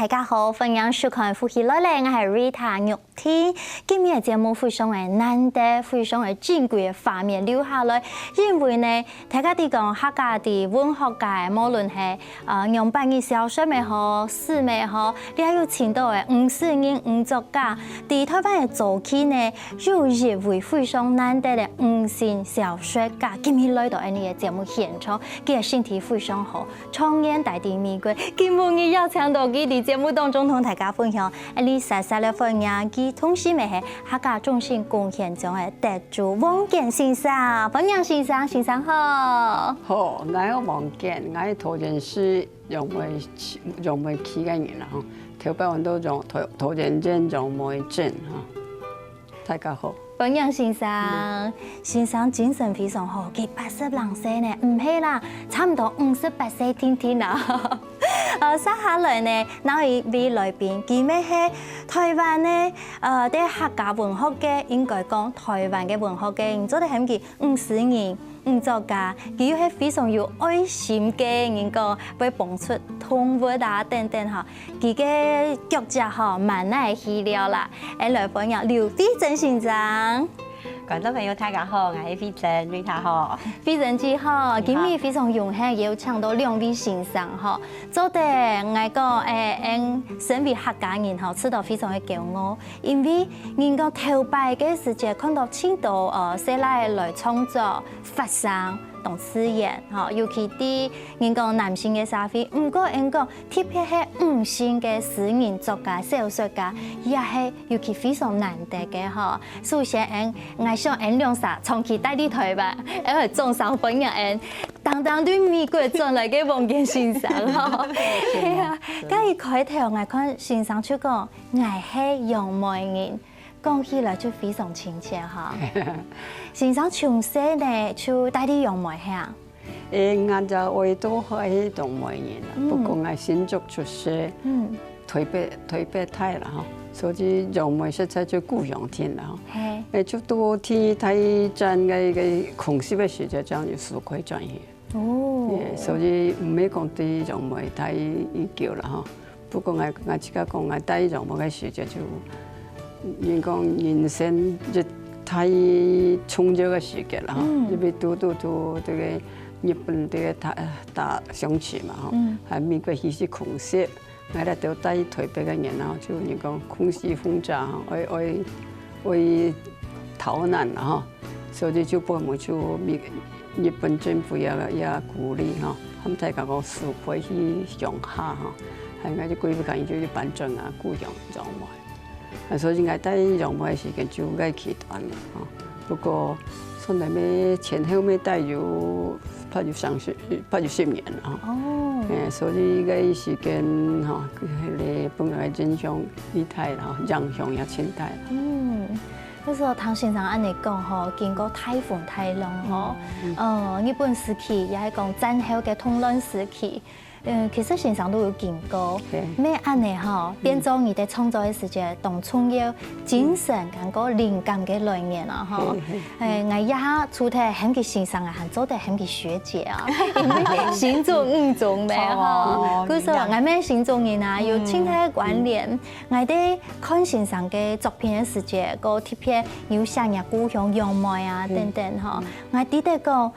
大家好，歡迎收看《福氣來嚟》，我係 Rita 玉天。今日嘅節目非常嘅難得，非常嘅珍貴嘅畫面留下來，因為呢，大家啲講客家啲文學界，無論係用百二小說咪好，詩咪好，你還有請到嘅50人5作家，喺台灣嘅早期呢，有一位非常難得嘅5線小說家，今日來到呢個節目現場，佢嘅身體非常好，創業大地玫瑰，今日邀請到佢喺節目當中同大家分享，你細細嘅分享，佢同時咪係客家中心貢獻獎嘅得主王健先生，歡迎先生，先生好。好，我係王健，我係桃園市楊梅區嘅人啦，嗬，頭擺我都用桃園鎮楊梅鎮哈，大家好。歡迎先生，先生精神非常好，佢80歲呢，唔係啦，差唔多58歲天天啦。接下來呢，那一位來賓，佢咪係台灣呢，啲客家文學嘅，應該講台灣嘅文學嘅，做得很佢50年。作家，佢又係非常有愛心嘅，人講會幫出動物啊等等嚇，佢嘅腳跡嚇蠻耐去了啦。來歡迎劉飛珍先生。觀眾朋友大家好，我係飛珍，你好。飛珍姐好，今日非常榮幸有請到2位先生嚇，做得我講身為客家人嚇，吃到非常嘅驕傲，因為人講頭擺嘅時節看到青島西來來創作發生同詩言嚇，尤其啲人講男性嘅社會，唔過人講特別係5線嘅詩人作家、小說家，也係尤其非常難得嘅嚇。首先我想兩啥長期帶啲台吧，係中上分嘅當對美國轉來嘅王健先生嚇。係啊，咁一開頭我看先生就講我係楊梅人。講起來就非常親切哈。先生從細呢就帶啲楊梅鄉。我就我都係楊梅人啦，不過我新竹出世，台北大啦哈，所以楊梅實在就故鄉天啦哈。就多天睇真嘅空隙嘅時間，將要數開專業。哦。所以唔係講對楊梅太依舊啦哈。不過我自家講我帶楊梅嘅時間就。人講人生就太充足嘅時間啦，因為都這個日本這個大相似嘛，係美國稀空隙，我哋都帶台北嘅人啊，就人講空隙轟炸，為逃難啦，所以就幫我們就日本政府也鼓勵哈，他們大家講蘇培去上下哈，係我哋規劃緊要辦證啊，雇用楊梅。所以我帶楊梅嘅時間就該期短啦，不過從來咩前後咩帶有80年啦，所以個時間嚇佢哋本來真相厲害啦，影響也清大。嗰時候唐先生按你講嗬，經過颱風太浪嗬，日本時期也係講戰後嘅通亂時期。其實先生都有見過，咩安尼嗬，變做你哋創作嘅時節，當創業精神同個靈感嘅來源啦嗬。我一下出題很嘅先生啊，還做得很嘅學姐啊，因為星座5種咩嗬，佢說我咩星座人啊，有親切嘅關聯。我哋看先生嘅作品嘅時節，個特別有想入故鄉楊梅啊等等嗬。我記得講。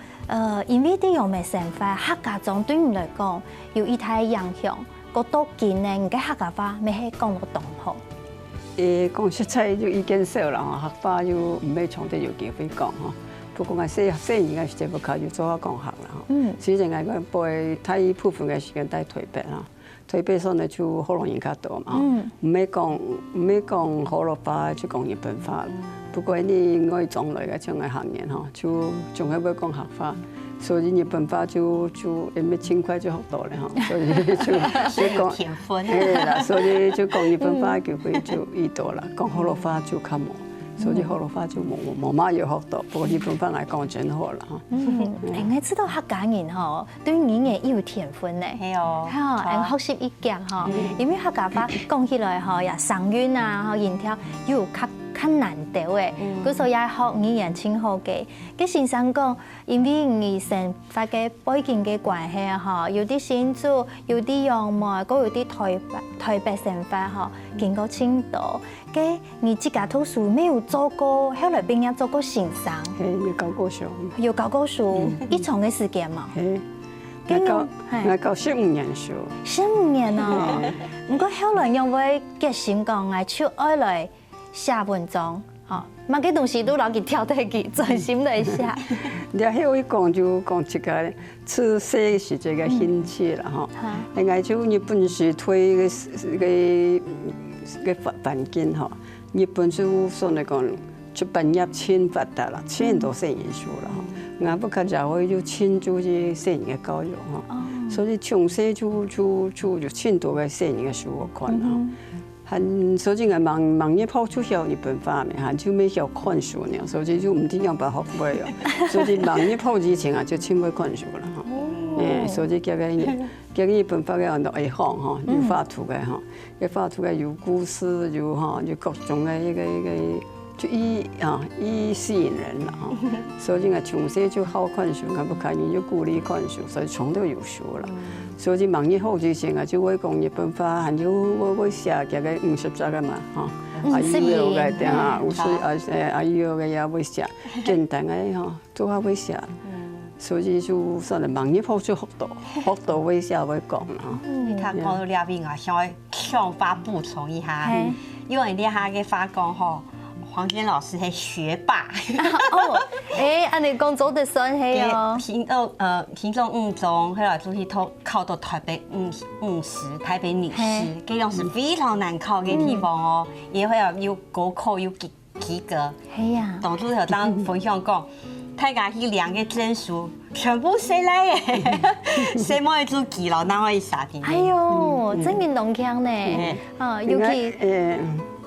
因為啲楊梅生活客家中對我來講有一大影響，個多見呢，嘅客家話咪係講到當好。講實在就已經少啦，客話又唔係從得有機會講嗬。不過我細年嘅時候靠要做下講客啦，所以就係我背大部分嘅時間喺台北啦。台北所呢就可能人較多嘛，唔係講河洛話就講日本話。不過呢，我係種類嘅種嘅行業嗬，就仲係會講客話，所以日本話就咩輕快就學到咧嗬，所以就講天分係啦，所以就講日本話就會就易多啦，講河洛話就較冇。所以河洛話就冇乜要學到，不過日本話嚟講真好啦嚇。我知道客家人嗬對語言有天分咧，係哦，學習一樣嗬，因為客家話講起來嗬，也聲韻啊，然後又較较难得的，所以也學語言真好嘅。佢先生講，因為醫生發嘅背景嘅關係嚇，有啲新竹，有啲楊梅，嗰有啲台北生活嚇，經過青島。嘅你自家讀書沒有做過，後來畢業做過先生。係要教過書。要教過書，一長嘅時間嘛。我教15年書。15年啊！唔過後來因為決心講，我就愛來寫文章，嚇，乜嘅東西都攞佢挑得起，專心來寫。然後我講就講這個出世是這個興趣啦，哈。另外就日本是推個環境哈，日本就所嚟講出版業千發達啦，千多寫人書啦，哈。我不較就會就千注啲寫人嘅教育哈，所以從細就千多個寫人嘅書我看哈。很所以我忙一泡出曉日本話嘅，哈就沒曉看書呢，所以就唔知樣辦學會哦。所以忙一泡之前啊就千會看書啦，哈。所以叫日本話嘅人都會行哈，有畫圖嘅哈，有畫圖嘅有故事，有各種嘅一個。就以吸引人啦，所以我從小就好看書，我不看人就鼓勵看書，所以從都有書啦。所以忙以後之前我就會講日本話，還有我會寫嘅50集嘅嘛，阿姨嘅定下50阿姨嘅也會寫，簡單嘅都還會寫。所以就算係忙以後就學到會寫會講啦。他講到呢邊我想法補充一下，因為呢下嘅發講吼。黃娟老師係學霸哦，安尼講做得算係哦。聽眾5中，後來就去考到台北50台北女師，這種是非常難考嘅地方哦。也會有高考有及格。係啊。當初就當分享講，大家去量嘅證書全部寫來嘅，寫冇就記了，哪可以寫進去？哎呦，真面動強呢！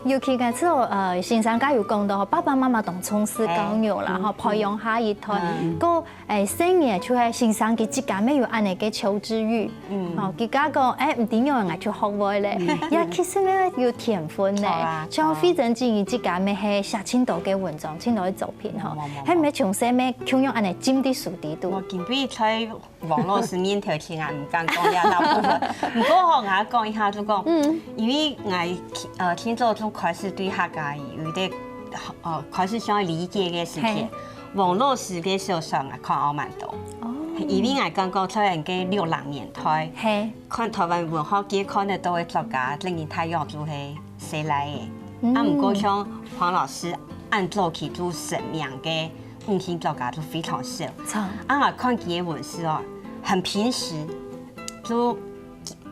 尤其嘅之後，先生家有講到，爸爸媽媽同從事教育啦，嗬，培養下一代。個生嘢就係先生佢自家沒有安尼嘅求知欲，哦，佢家講唔點樣嚟去學會咧，也其實咧要天分咧。像非常建議自家咩係寫青島嘅文章、青島嘅作品，嗬，係咪從細咩咁樣安尼沾啲數啲都？我見比在網絡上面頭前我唔敢講呀，大部分。不過我講一下就講，因為我聽咗就。開始對客家有啲開始想理解嘅事情，網絡時嘅時候上來看我蠻多。因為我剛剛出嚟嘅60年代，看台灣文學界看得到嘅作家，令人太陽就係寫來嘅。唔過像黃老師按做起做神明嘅五星作家就非常少。我看佢嘅文字哦，很平實，就。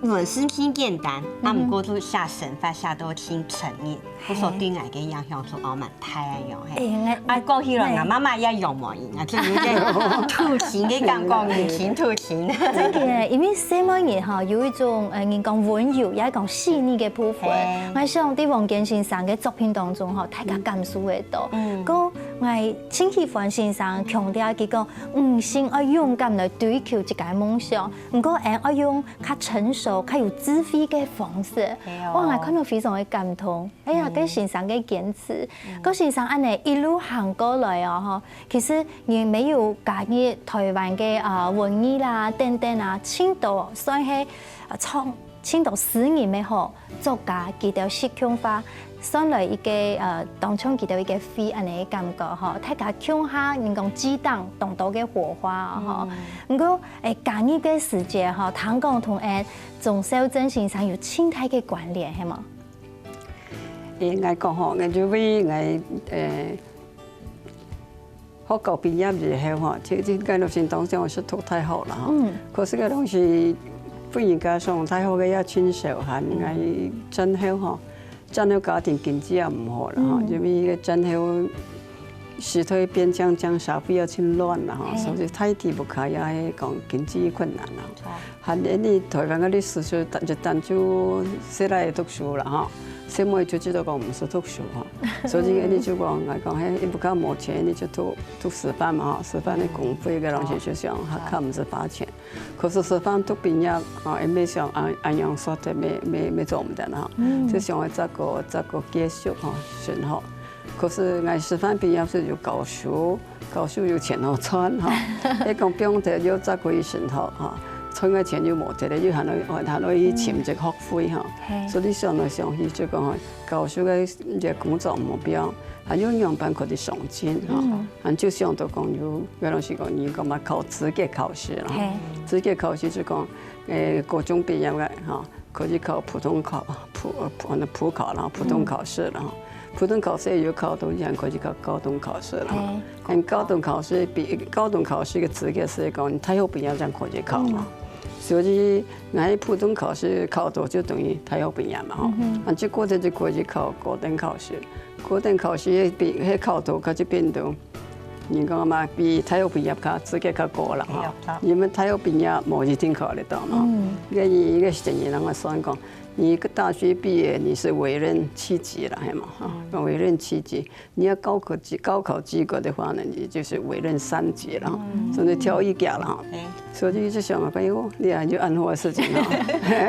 文字挺簡單，唔過就寫神法寫到挺沉鬱，我所對我嘅影響就我蠻大樣係。過去啦，我媽媽也用冇嘢，我就有啲突情嘅感覺，明顯突情。真嘅，因為寫文嘢嚇有一種人講溫柔，也講細膩嘅部分。我想喺王建先生嘅作品當中嚇，大家感受會到。個我真喜歡先生強調佢講，先要勇敢來追求自己嘅夢想，唔過要用較成熟。較有智慧嘅方式，我係看到非常嘅感動。哎呀，跟先生嘅堅持，個先生安尼一路行過來啊，其實亦沒有加入台灣嘅文藝啦、等等啊，青島算係青島10年嘅好作家，佢條實強化。算來一個當中見到一個飛安尼嘅感覺嗬，大家強下人講激盪動到嘅火花嗬。不過假日嘅時節嗬，聽講同鍾秀珍先生有親體嘅關聯係嘛？我講嗬，我就為學校畢業之後嗬，這個路線當中我是讀太好啦嗬。可是個東西不應該上太好嘅也親手下，我真好嗬。真係家庭經濟也唔好啦，因為真係時代變將社會也真亂啦，所以太低不可也係講經濟困難啦。係你台灣嗰啲時數就單就寫嚟讀書啦，寫冇就知道講唔識讀書，所以你就講你不夠冇錢，你就讀師範嘛，師範的公費嘅東西就想學唔是花錢，可是師範讀畢業也沒想按樣說的沒做唔得啦，就想這個繼續順學，可是我师范毕业是有教书有前后村哈，一講中途有10個月前頭哈，村嘅錢又冇得咧，要行到去簽一個學費哈，所以上來上去就講教書嘅工作目標，還有樣辦佢哋上進哈，還就想到講有嗰陣時講你講嘛考資格考試啦，資格考試就講高中畢業嘅哈，佢哋考普考啦，普通考試啦。普通考試有考到，然後佢就考高等考試啦。高等考試嘅資格是講你大學畢業才可以考嘛。所以我普通考試考到就等於大學畢業嘛。啊，結果就可以考高等考試。高等考試比考到佢就變到，你講嘛比大學畢業考資格較高啦。因為大學畢業冇一定考得到嘛。一個成年人我算講。你一個大學畢業，你是委任七級了，係嘛？哈，委任七級。你要高考及格的話呢，你就是委任3級了，所以跳一格了哈。所以就想哎呦，你啊就安好事情哈。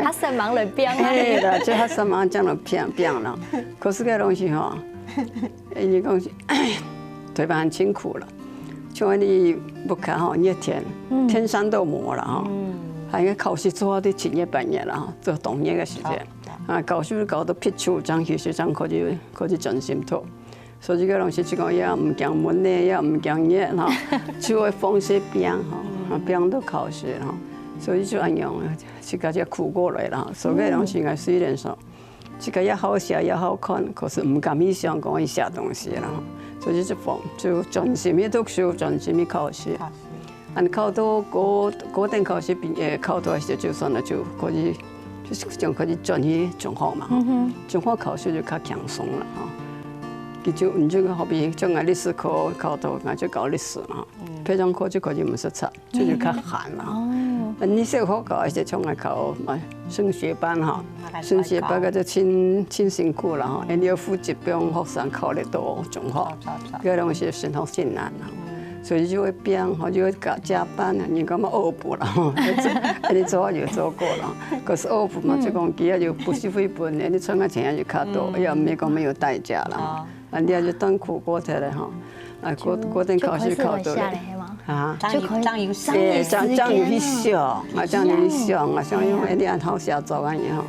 他生忙了變啊。係啦，就他生忙將了變了。可是個東西哈，你講對吧？很辛苦了，像你不看哈，一天山都磨了哈。還要考試做啲前夜半夜啦，做冬夜嘅時間。啊，教書搞到撇手掌、血手掌，佢就專心讀。所以個東西就講也唔驚悶咧，也唔驚熱哈，就會放些病哈，病到考試哈。所以就咁樣，自己就苦過來啦。所以個東西我雖然說，自己也好寫也好看，可是唔敢去想講去寫東西啦。所以就專心去讀書，專心去考試。考到高等考試考到時就算啦，就可以將佢哋轉去中學嘛。中學考試就較輕鬆啦嚇。佢就唔知好比將我歷史課考到，我就搞歷史啦。培養課就可以唔識測，就較閒啦。你小學考時從我考升學班嚇，升學班嗰就真辛苦啦嚇，你要負責幫學生考得到中學，嗰東西真好艱難啦。所以就會變，就會加班啊！你講嘛惡補啦，你做就做過啦。可是惡補嘛，就講佢又不是回本的，你賺個錢就較多，又唔係講沒有代價啦。啊，你就當苦過頭咧哈。啊，嗰陣考試考到咧，啊，張有去想，我張有去想，我想用一啲按好寫作安樣，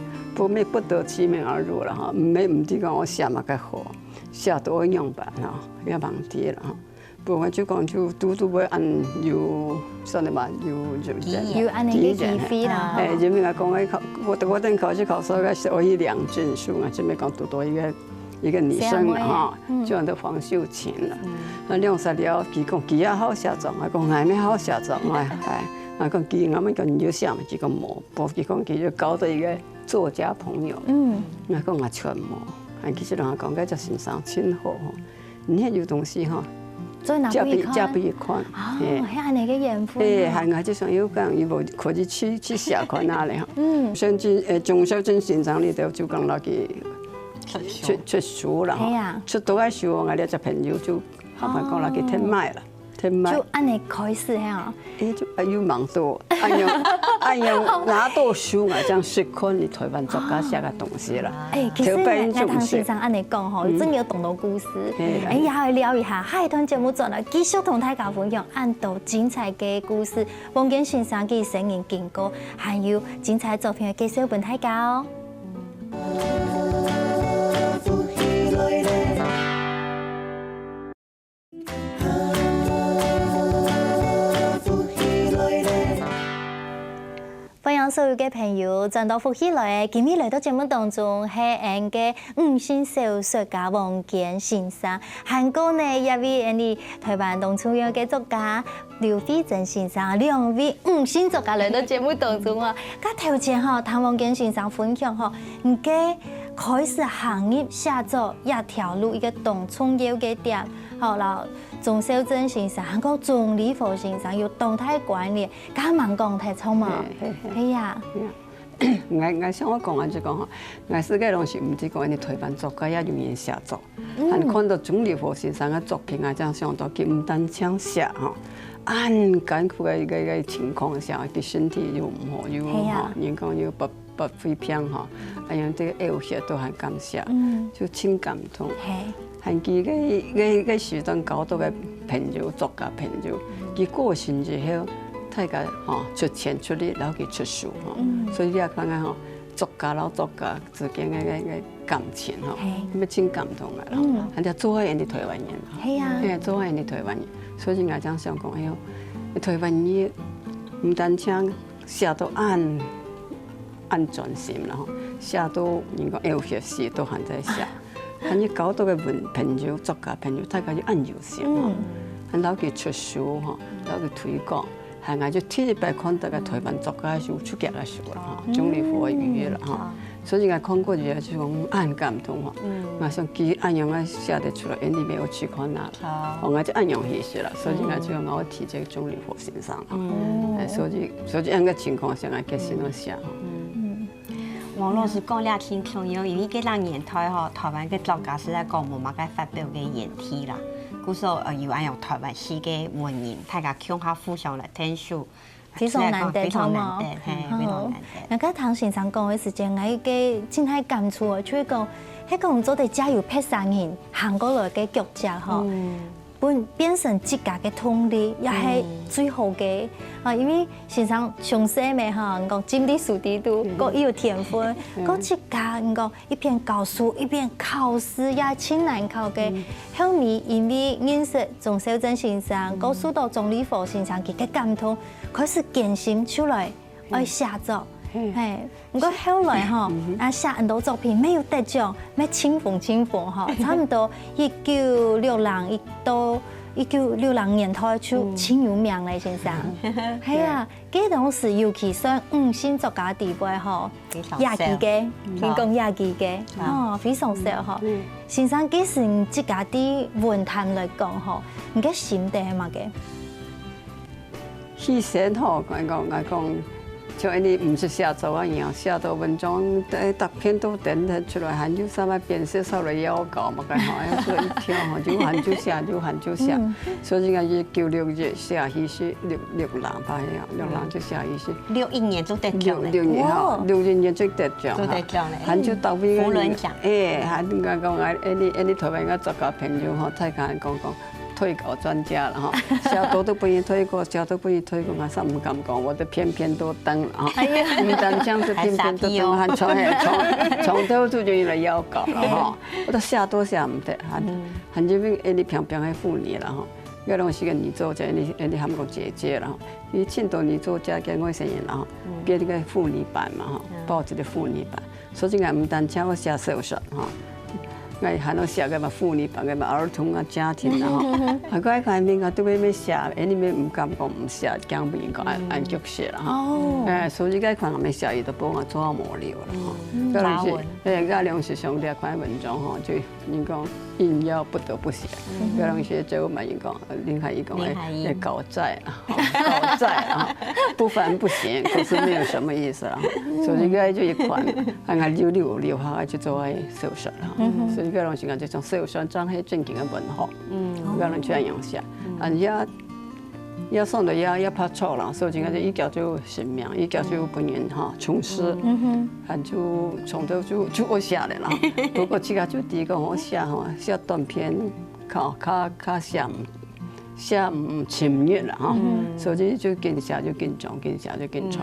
不得其門而入啦哈。唔知講我寫嘛較好，寫到樣辦哈，要忙啲啦哈。不過就講就都會按有啥的嘛，有按那個機會啦。因為我講我等考試考上個是我一兩證書啊，就沒講讀到一個女生哈，就叫黃秀琴啦。那兩三了，佢講佢也好寫作，我講我咩好寫作，我講佢我們講你就寫嘛，佢講冇，不佢講佢就搞到一個作家朋友，我講我全冇，其實我講個就欣賞真好，你有東西哈。加不一款，係按那個緣分。係我就想要講，要冇可以去寫看下咧。甚至中小鎮現場裏頭就講那個出書啦，出到嘅書我哋就朋友就後來講那個聽賣啦。就按你開始嚇，就有蠻多，按樣拿到書我將實看你台灣作家寫嘅東西啦。其實我聽先生按你講吼，真有懂到故事。也去聊一下，下一段節目轉來繼續同大家分享按到精彩嘅故事，王建先生嘅生命經過，還有精彩作品嘅介紹俾大家哦。歡迎所有嘅朋友轉到福喜來，今日來到節目當中係俺嘅五星小說家王建先生，韓國呢一位俺哋台灣農村嘅作家劉惠珍先生，兩位五星作家來到節目當中啊！咁頭前嗬，譚王建先生分享嗬，唔嘅開始行業寫作一條路，一個農村嘅嘅點，好啦。鍾小珍先生，韓國鍾理和先生有動態管理，加盟講太聰嘛，係呀。我想我講完就講，我世界東西唔止講你台灣作家也容易寫作，但看到鍾理和先生嘅作品，我真想到佢唔單止寫嚇，按艱苦嘅一個情況下，佢身體又唔好，又嚇，人講又把废片哈，哎呀，这个有些都很感谢，就真感动。还记个时阵搞到个朋友作家朋友，佢过身之后，大家哈出钱出力，然后佢出书哈，所以你也看看哈，作家老作家之间个感情哈，咁啊真感动个啦。人家做下人哋台湾人，係啊，做下人哋台湾人，所以我真想讲，哎呦，台湾人唔单止写到按专心啦，吼，写到人讲有些事都还在写。還要搞到個朋友、作家朋友，大家要按有心哈，還攞佢出書哈，攞佢推廣，還嗌就第一擺看到個台灣作家書出格嘅書啦哈，鍾麗華語啦哈，所以我看過就講很感動哈，我想佢按樣啊寫得出來，人哋沒有去看啦，我就按樣去寫啦，所以我就我提這個鍾麗華先生啦，所以咁個情況下我決心去寫。王老師講了挺重要，因為嗰兩年代吼，台灣嘅作家實在講冇乜嘅發表嘅言題啦。故說有按用台灣史嘅文人，大家向下互相來聽書，非常難得，非常難得，係非常難得。那個唐先生講嘅時間，我嘅真係感觸啊，就係講，迄個唔做哋加油拍三人行過來嘅腳跡吼。變成自家嘅動力，也係最好嘅。啊，因為先生上細咪嚇，講尖啲樹啲都，個有天分，個自家講一邊教書一邊考試，也真難考嘅。後面因為認識鍾小正先生，個書到鍾麗華先生佢嘅感動，開始堅心出來愛寫作。係，不過後來嗬，啊寫很多作品沒有得獎，咩清風嗬，差唔多1960年代就真有名咧，先生。係啊，嗰當時尤其上新作家地位嗬，亞記嘅，聽講亞記嘅，哦非常少嗬。先生幾時自家啲文壇來講嗬，你嘅心得係乜嘅？以前嗬，我講。就你唔是寫作一樣，寫到文章特篇都等得出來，還有什麼編寫稍微要稿嘛？咁好，所以一天吼就喊就寫，所以我就96日寫起是6郎吧樣，6郎就寫起是。61年就得獎咧。6年哈，61年就得獎。就得獎咧。喊就到尾。扶輪獎。喊我講你台灣個作家朋友吼，大家講。推稿專家了哈，寫到都不願意推過，寫都不願意推過，我啥唔敢講，我都偏偏都登了哈。唔但這樣子偏偏都登，還從頭就願意來要稿了哈。我都寫都寫唔得，還因為你平平的婦女了哈，嗰種是個女作家，你喊個姐姐了哈，你青島女作家嘅我成人了哈，編呢個婦女版嘛哈，報紙的婦女版，所以我唔但請我寫小說哈。我還要寫個嘛婦女版嘅嘛兒童啊家庭啊哈，啊個個面個都俾咩寫，你咪唔敢講唔寫，驚唔應該按腳寫啦哈。所以個款我咪寫，伊都幫我做下磨料啦哈。查文，個兩是上啲款文章哈，就應講硬要不得不寫。個兩是就咪應講，林海伊講誒搞債啊，搞債啊，不翻不行，可是沒有什麼意思啦。所以個就一款，啊我溜下去做下小說啦。一個人是講這種小說真係正經嘅文學，一個人這樣寫，也送到也拍錯啦，所以講一叫就神明，一叫就本人哈從事，就從頭就我寫的啦。不過這個就第一個我寫哈寫短篇，較寫唔親密啦哈，所以就更寫就更長，更寫就更長。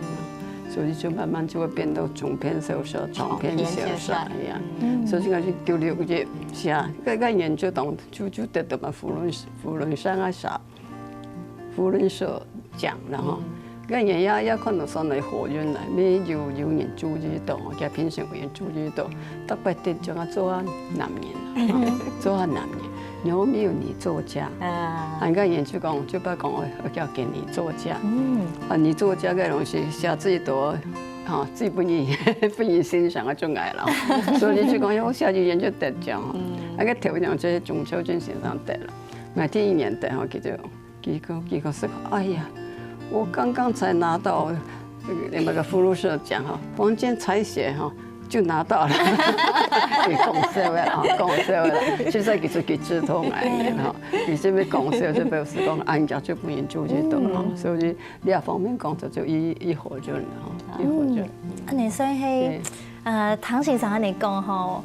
所以就慢慢就會變到中篇小說、長篇小說一樣。所以我就96日寫，個研究當就得到嘛扶輪山啊啥，扶輪社獎啦哈。個人也看到上來學院啦，你有人注意到，嘅評審委員注意到，特別得獎啊做下男人，做下男人。有沒有女作家？人家研究講，就不講我叫給女作家。女作家嘅東西寫最多，嚇最不易欣賞嘅種藝啦。所以就講我寫就研究得獎，那個頭獎就是鍾秋君先生得了。我第一年得，我幾個思考，哎呀，我剛剛才拿到那個福祿社獎哈，房間採寫哈。就拿到了，給講笑嘅哈，講笑嘅，其實其實佢知道嘅哈，而且咩講笑就表示講人家就不願意做這種哈，所以呢一方面講就一火就啦哈。安尼所以係唐先生安尼講吼，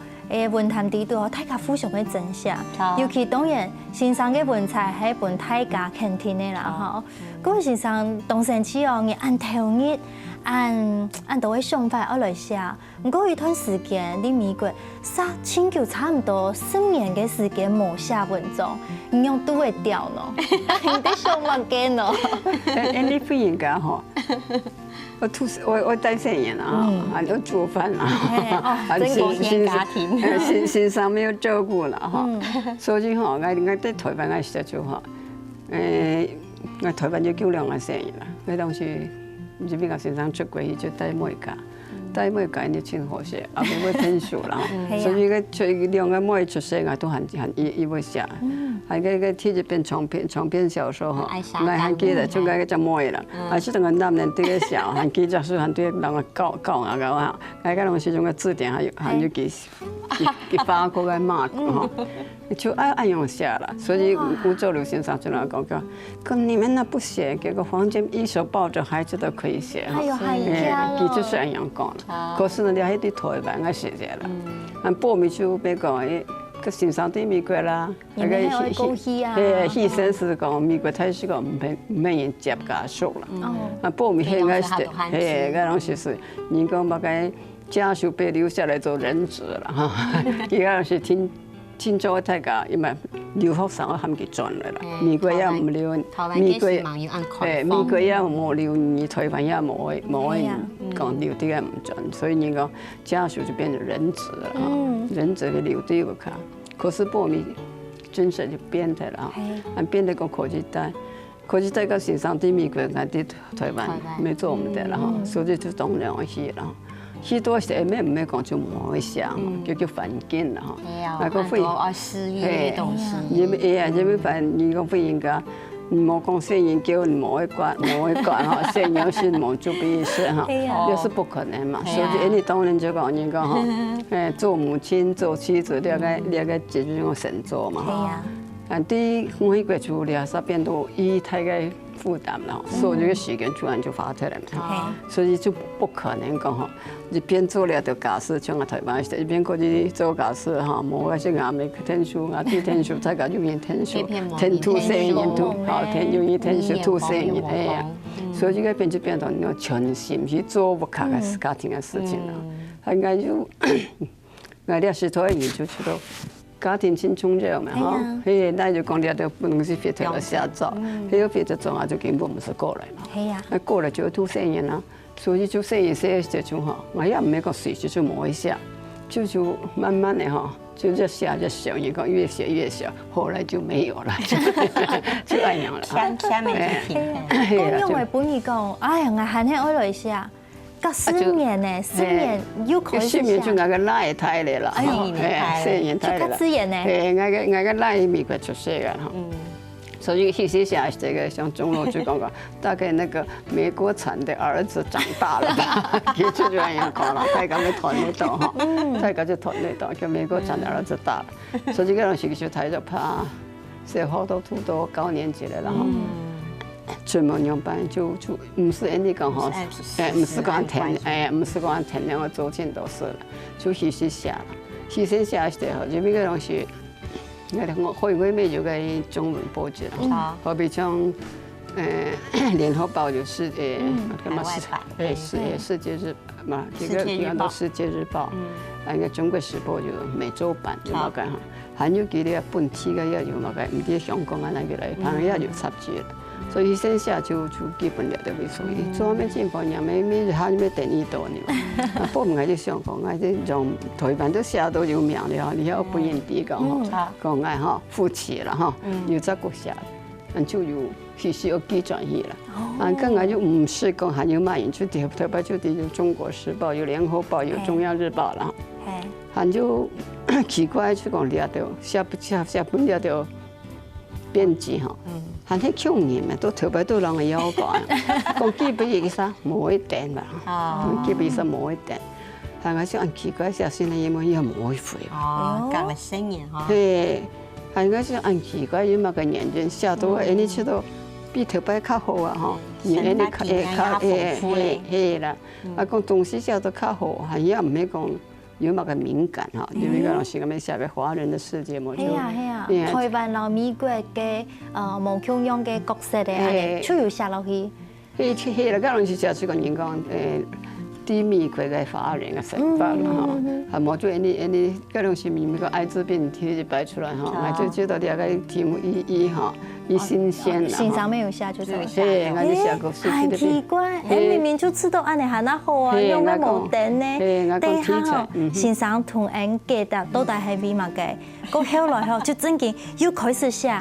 文壇地圖大家非常嘅珍惜，尤其當然先生嘅文采係本大家肯定嘅啦吼。各位先生當成起哦，你按頭日按到嘅想法而來寫，唔過一段時間喺美國請求差唔多10年嘅時間冇寫文章，你用都會掉咯，你啲想法嘅咯。你不應該吼。我帶生人啊，都做飯啦，先生沒有照顧啦，哈，所以吼，我在台灣我時就吼，我台灣就叫2個生人啦，嗰當時唔知邊個先生出過去就帶每家你真可惜，啊，冇會聽書啦，所以個2個妹出世我都很會寫。係個睇住篇長篇小說吼，我還記得就個隻妹啦，還是同個男人對個笑，還記着書還對人個教啊個啊，個東西種個字典還有幾發過個碼吼，就愛用寫啦，所以吳周流先生就那講，可你們那不寫，給個房間一手抱着孩子都可以寫哈，佢就是這樣講啦。可是呢，你喺啲台灣嘅寫咗啦，但報名就別講。個先生對美國啦，那個醫生是講美國太是個唔人接家屬啦。啊，報名應該是，個東西是，你講把個家屬被留下來做人質啦哈。依個是聽咗大家，因為留學生我喊佢轉來啦。美國也唔留，美國也冇留你，台灣也冇講留啲嘅唔轉，所以你講家屬就變成人質啦。人質嘅留啲個卡，可是報名真實就變態啦，變得個科技帶個先生啲美國人啲台灣沒做唔得啦，所以就當然去啦。許多時咩唔係講就唔會想，叫環境啦嚇。那個會私欲嘅東西。因為反你講會應該。冇講生研究，冇去管哈，生有是冇做必事哈，又是不可能嘛。所以你當然就講人講哈，做母親做妻子，兩個解決個神作嘛。啲每個處理下變到太個負擔啦，所以個時間突然就花出來嘛。所以就不可能講哈，一邊做了就假釋，像我台灣一邊過去做假釋哈，冇個是亞美天書，亞啲天書，再個就變天書，天吐生人吐，好天有一天是吐生人哎呀，所以個變就變到你要全心去做不卡個家庭嘅事情啦。應該就我哋是做研究出到。家庭真重要嘛，哈，那就講你都不能是非得要下早，要非得做啊就根本不是過來嘛，係啊，過來就吐生人啦，所以就生意寫這種哈，我也唔係個隨時就摸一下，就慢慢的哈，就越寫越小，你講越寫越小，後來就沒有了，就那樣了。下面就停。講因為本意講，哎呀，我喊起我來寫。隔4年呢，4年又可以寫。4年就我個奶胎嚟啦，4年胎嚟啦。我個奶美國出世嘅哈，所以其實寫這個像鐘樓就講過，大概那個美國產的兒子長大了吧，佢就這樣講啦，大家咪團得到哈，大家就團得到，叫美國產的兒子大了，所以嗰陣時就睇就怕，寫好多圖都高年級嚟啦哈。專門用班就唔是人哋講吼，唔是講唔是講填兩個週前都是了，就細細寫啦，細細寫時候，就呢個東西，我會咩就個中文報紙啦，好比像聯合報就是什麼世界日嘛，這個都世界日報，那個中國時報就每週版就冇講哈，還有幾啲本地嘅也有冇講，唔啲香港啊那邊嚟，反正也有雜誌。所以先下就基本了都會屬於，做咩進步呀？咩下咩第二度呢？不過我就想講，我啲從台灣都寫到有名了，你要不認地講嗬，講愛嗬夫妻啦嗬，有這個寫，就有必須要記轉移啦。更加就唔是講還有乜人就台灣就有中國時報、有聯合報、有中央日報啦，還就奇怪就講了到寫不了到編輯嗬。還係窮人嘛，都頭擺都人係有講，講基本嘢其實冇一定嘛，基本其實冇一定，但係想奇怪下先係因為又冇回。哦，隔了10年哈。係，係嗰時按奇怪因為個年齡下到，你知道比台北较好啊吼，生态经验较丰富嘞，嘿啦，啊讲东西少都较好，还也唔免讲有乜个敏感哈，因为个人是咁样写嘅华人的世界嘛，系啊系啊，台湾老美國嘅無窮樣嘅角色咧，出要寫落去。嘿啦，個人是寫出個人講低美國嘅華人嘅想法啦哈，係冇做你個人是咪個艾滋病題就擺出來哈，我就覺得啲個題目哈，新鮮啦。欣賞沒有寫就對。嘿，我就寫過。很奇怪，明明就知道安尼係那好啊，用個無電呢，但係吼欣賞同人記得到底係咩物嘅，個後來後就真嘅又開始寫。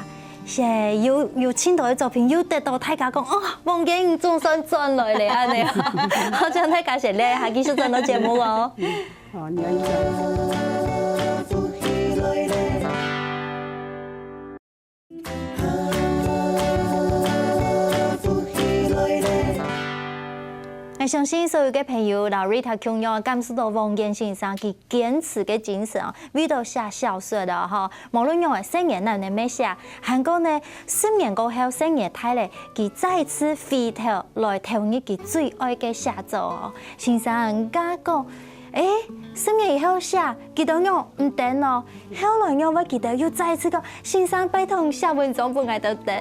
有簽到嘅作品，要得到大家講哦，夢境總算轉來咧安尼，好像大家是咧，下繼續轉到節目哦。哦，你好。我相信所有嘅朋友，老Rita同樣感受到王健先生佢堅持嘅精神，為到寫小說的哈，無論用嘅10年內你咩寫，韓國呢10年過後10年睇咧，佢再次回頭來投入佢最愛嘅寫作哦。先生人家講，10年以後寫，佢都用唔得咯，後來我記得又再次講，先生拜託寫文章本來都得，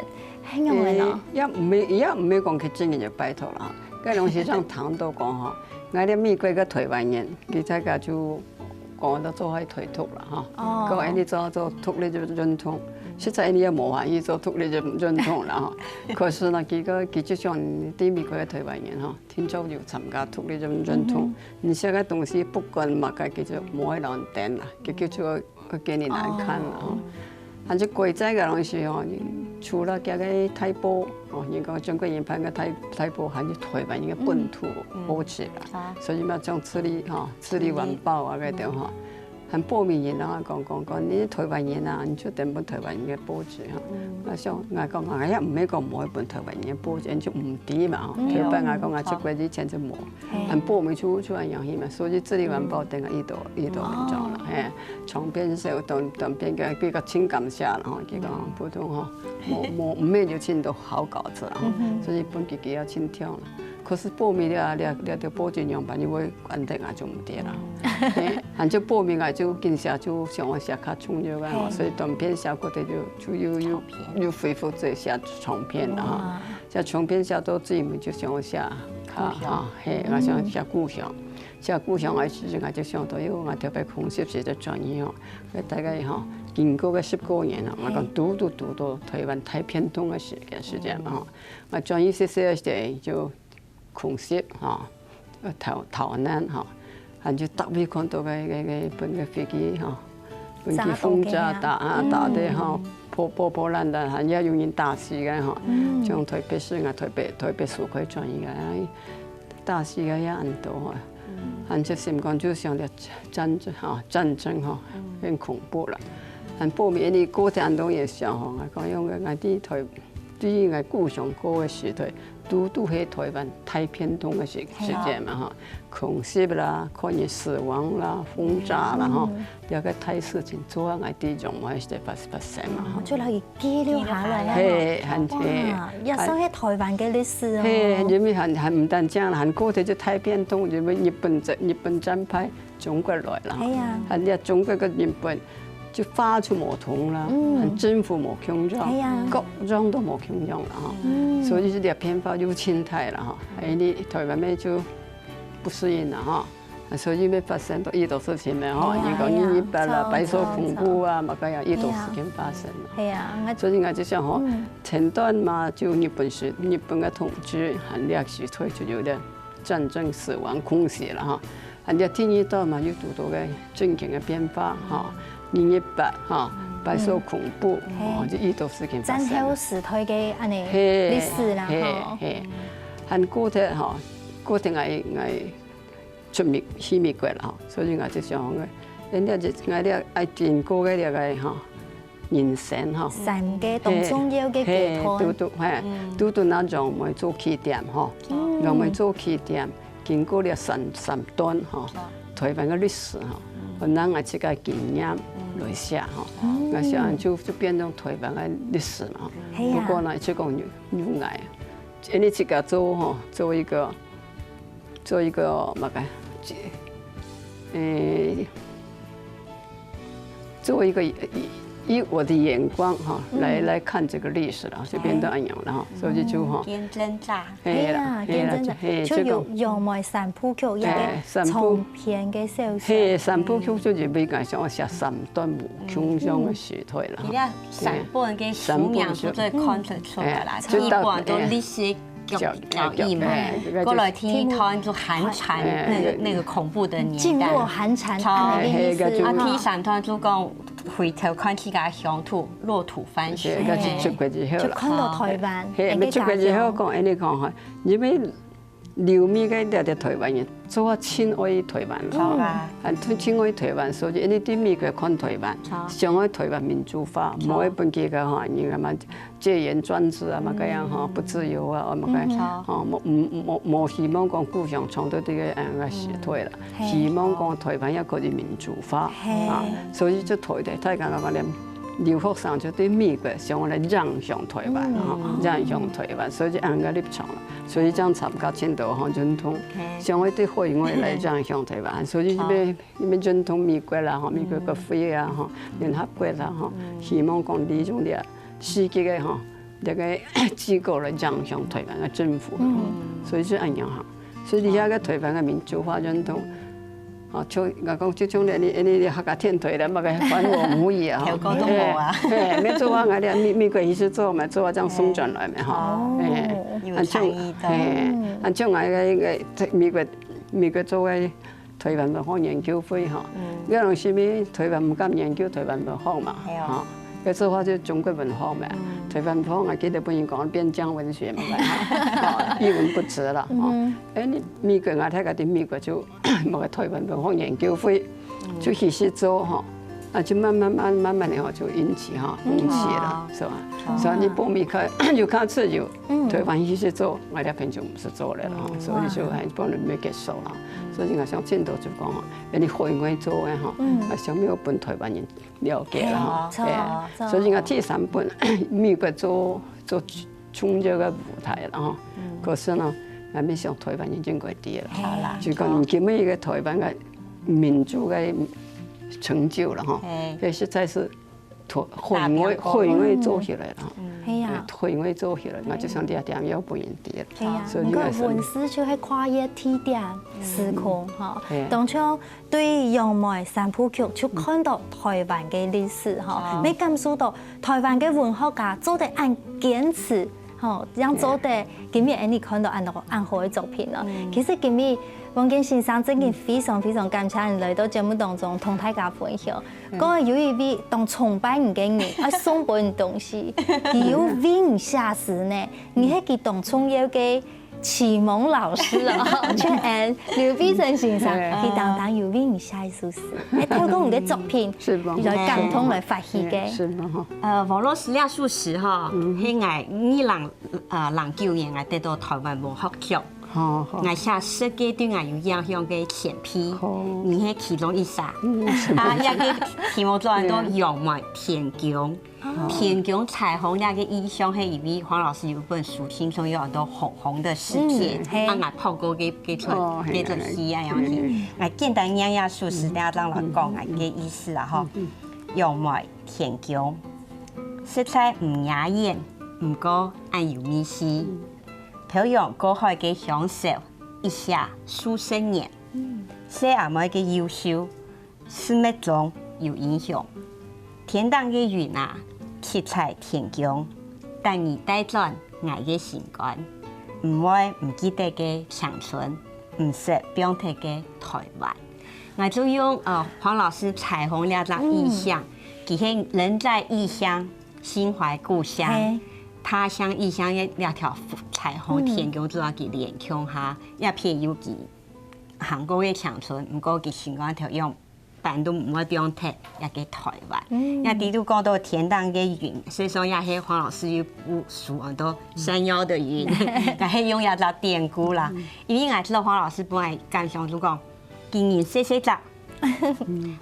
係咁嘅咯。也唔係講佢真嘅就拜託啦。嗰種是像唐都講嗬，我哋美國嘅台灣人，佢大家就講到做喺推脱啦嗬，講你做脱你就認同，實在你也冇話要做脱你就唔認同啦嗬。可是呢，佢就像啲美國嘅台灣人嗬，天早要參加脱你就唔認同，你寫嘅東西不管乜嘅，佢就冇喺度頂啦，佢叫做佢見你難看啦嗬。反正國際嘅東西嗬，除了嗰個台報，哦，人講中國人拍嘅台報，還有台灣人嘅本土報紙啦，所以嘛，將此里晚報啊嗰啲嗬，很報名人啊講，你台灣人啊，你就訂本台灣人嘅報紙嚇。我想我講我一唔係講冇一本台灣人嘅報紙，就唔啲嘛，台北我講我出國之前就冇，很報名出嚟樣嘢嘛，所以此里晚報訂個一度文章啦，係長篇小短篇嘅比較情感寫啦，佢講普通嗬，冇唔係就簽到好稿子啦，所以本自己要簽聽啦。可是報名了，你條報紙樣版，你會安定啊就唔得啦。喊就報名啊就見寫就像我寫較重要嘅，所以短篇寫過的就又恢復再寫長篇啦。寫長篇寫到最尾就像我寫我想寫故鄉，寫故鄉嘅時我就想到，因為我特別空襲寫的專業哦，大概經過個10多年啦，我講讀到台灣太偏東嘅時間嘛，我專業寫嘅就空襲逃難還就特別看到嘅本嘅飛機本機轟炸打的破爛的，還要有人打死嘅像台北市台北市區專業嘅打死嘅也很多還就心講就想到戰爭很恐怖啦，還報名你過程都也想我講用嘅啲台對我故鄉過嘅時代。都喺台灣太偏東嘅時間嘛空襲啦，可能死亡啦、轟炸啦有個大事情做下啲種我係發生嘛就可以記錄下來哇！一首係台灣嘅歷史係，因為係唔單止啦，過去就太偏東，因為日本戰敗中國來啦，係呀，中國嘅日本。就發出冇通啦，政府冇強壯，各種都冇強壯啦所以呢啲偏發又侵台啦你台灣咩就不適應啦所以咩發生到呢度事情咩如果218啦、白色恐怖啊，乜鬼嘢呢度事件發生所以我就想前段嘛就日本嘅統治和歷史推出有啲戰爭死亡空襲啦第二段嘛要讀到嘅政經嘅變化218白色恐怖就呢度事件發生。戰後時代嘅安尼歷史啦喺過程我出去美國啦所以我就想人哋我愛經過嘅呢個人生三個當中要嘅階段，都那種咪做起點讓咪做起點，經過了三段台灣嘅歷史我拿我自己經驗來寫那写完就变成台湾的历史嘛。不过呢，这讲有爱，因为这个做一个嘛个，作为一个以我的眼光哈来看这个历史了，就变得安样了哈，所以就哈。见真扎。係啊，見真扎，就有楊梅三部曲一個長篇嘅小說。係三部曲就是比較像寫三段無窮像嘅時代啦。而家三本嘅書名都最看得出來啦，一本都歷史教義嘛，過來聽談就寒蟬那個恐怖的年代。進入寒蟬嘅意思。啊，第三段就講。回頭看自家鄉土，落土翻身。就出國之後啦，就看到台灣。係咪出國之後講？安尼講嚇，因為留美嘅啲台灣人做啊親愛台灣啦，親愛台灣，所以因為啲美國看台灣，想愛台灣民主化，冇一本幾個嚇，你咁啊戒嚴專制啊嘛，咁樣嚇不自由啊，咁嘅嚇，冇希望講故鄉重到啲嘅時代啦，希望講台灣一個啲民主化啊，所以就台講咧。留學生就對美國想來讓向台灣哈，讓向台灣，所以就按個立場啦。所以將參加青島哈總統，想要對海外來讓向台灣，所以要總統美國啦哈，美國國會啊哈，聯合國啦哈，希望講利用啲世界嘅哈一個機構來讓向台灣嘅政府，所以就按樣哈。所以而家嘅台灣嘅民主化運動。哦，就我講即種咧，你客家天台咧，乜嘅反我唔會啊！調高都冇啊！你做下我哋美國意思做咪做下將送轉來咪嗬？有產業的。按將我嘅美國做嘅台灣文化研究會嗬，嗰陣時咪台灣唔敢研究台灣文化嘛，嚇。佢做下就中國文化嘛，台灣文化我記得本人講邊疆文學嘛，一文不值啦。你美國我睇嗰啲美國就冇個台灣文化研究會，就開始做嚇，啊就慢慢的話就引起啦，是吧？所以你報美國有開始有台灣開始做，我哋平常唔是做咧啦，所以就係幫人未結束啦。所以我想進度就講嚇，你海外做嘅嚇，想要本台灣人了解啦嚇，所以我第三本美國做創造嘅舞台啦嚇，可是呢，我咪想台灣人應該啲啦，就講唔見咩嘅台灣嘅民主嘅成就啦嚇，其實在是海外做起來啦。係啊，海外做起來，我就想啲點要不一啲。係啊，唔過文史就係跨越地點時空嚇。當初對楊梅三部曲就看到台灣嘅歷史嚇，你感受到台灣嘅文學家做得按堅持嚇，讓做得今日你看到按好嘅作品啦。其實今日王健先生真係非常感謝你來到節目當中同大家分享。講有一位當崇拜你嘅人，啊送俾你東西，有วิ่ง下時呢，你係佢當創業嘅啟蒙老師啊，全按劉必成先生，佢當有วิ่ง下一首詩，係透過你嘅作品來感動來發起嘅。網絡史料數時哈，係2009年我得到台灣文學獎。我寫設計對我有影響嘅前批，你係其中一項。啊，一個題目做到楊梅田宮，田宮彩虹那個意象係因為黃老師有本書，聽說有很多紅的事件，啊，我透過嘅出戲啊樣子，我簡單念下書時，等下讓我講我嘅意思啊吼。楊梅田宮，色彩唔雅豔，唔過按有意思。表揚過去嘅享受，一下數十年，寫阿妹嘅優秀，生活中有影響。天堂嘅雲啊，七彩天宮，帶你帶轉愛嘅情感，唔會唔記得嘅鄉村，唔識標題嘅台灣。我就用黃老師彩虹兩張意象，佢係人在異鄉，心懷故鄉。他鄉異鄉一兩條彩虹田宮做到佢連腔下，一片有佢韓國嘅鄉村，唔過佢情感條用版都唔會標題，也給台灣。一啲都講到天堂嘅雲，所以說也係黃老師有部書很多山腰的雲，但係用一隻典故啦。因為我知道黃老師本來感想就講，今年細細隻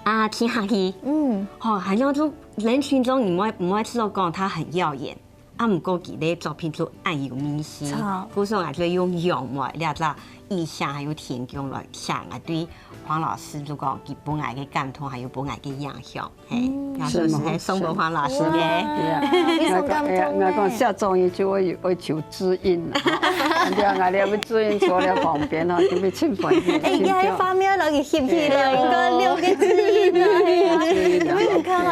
啊，听下去，好像就人群中你唔会知道讲他很耀眼，唔过佢咧作品就暗有明星，故说我就用用嘛，你知意象还有天空来想啊，对黄老师就讲佢本来嘅感动，还有本来嘅影响，然后就是宋国煌老师嘅，我讲下综艺就会求知音啦，对啊，我哋要知音坐在旁边哦，就要亲粉。哎呀，一方面落去翕起了，应该留个知音啊，你看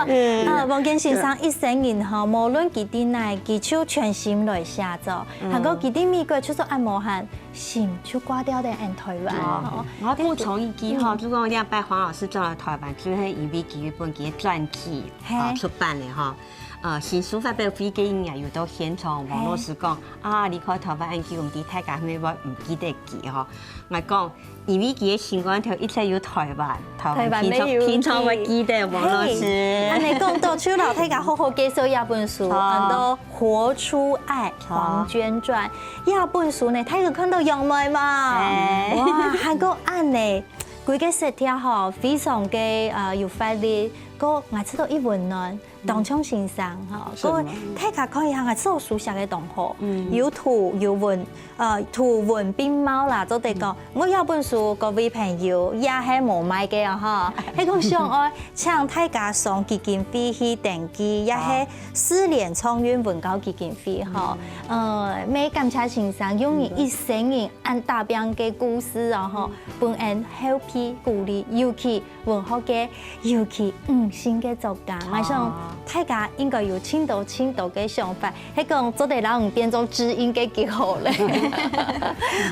啊，王建先生一生人吼，无论佢啲哪，佢就全心来写作，韩国佢啲美国就说按摩喊。心就挂掉的按台湾。我补充一句哈，如果你拜黄老师做了台湾，就是因为佢一本嘅传记出版的哈。新书发表会嘅音乐又都现场王老师讲啊，你看台湾按记我们啲大家咩我唔记得记吼。我讲因为佢嘅新冠头一直有台湾平常会记得王老师。你讲到出老太家好好介绍一本书，很多活出爱黄娟传。一本书呢，大家看到杨梅嘛，哇，还个按呢，规个色调吼非常嘅有法力，个我知道一温暖。当冲欣赏哈，个大家可以行做书写嘅同学，有图有文，图文并茂啦，都得讲。我有本书，各位朋友也系无买嘅哈，迄个上爱请大家上基金会去登记，也系四联创运文教基金会哈。每感谢欣赏，用你一生人按大标嘅故事啊哈，本人 happy 鼓励，尤其文学嘅，尤其新嘅作家，我想。大家应该有青岛嘅想法，迄讲做得人变做知音嘅机会咧。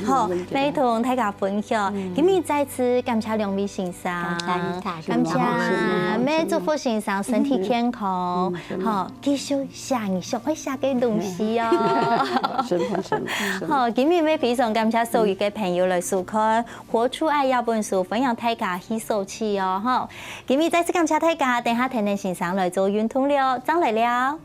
好，来同大家分享。今日再次感谢两位先生，感谢，每祝福先生身体健康，好，继续写你想会写嘅东西哦。好，今日要非常感谢所有嘅朋友来收看《活出爱》这本书，分享大家去收起哦。好，今日再次感谢大家，等下听听先生来做运动了，张来了。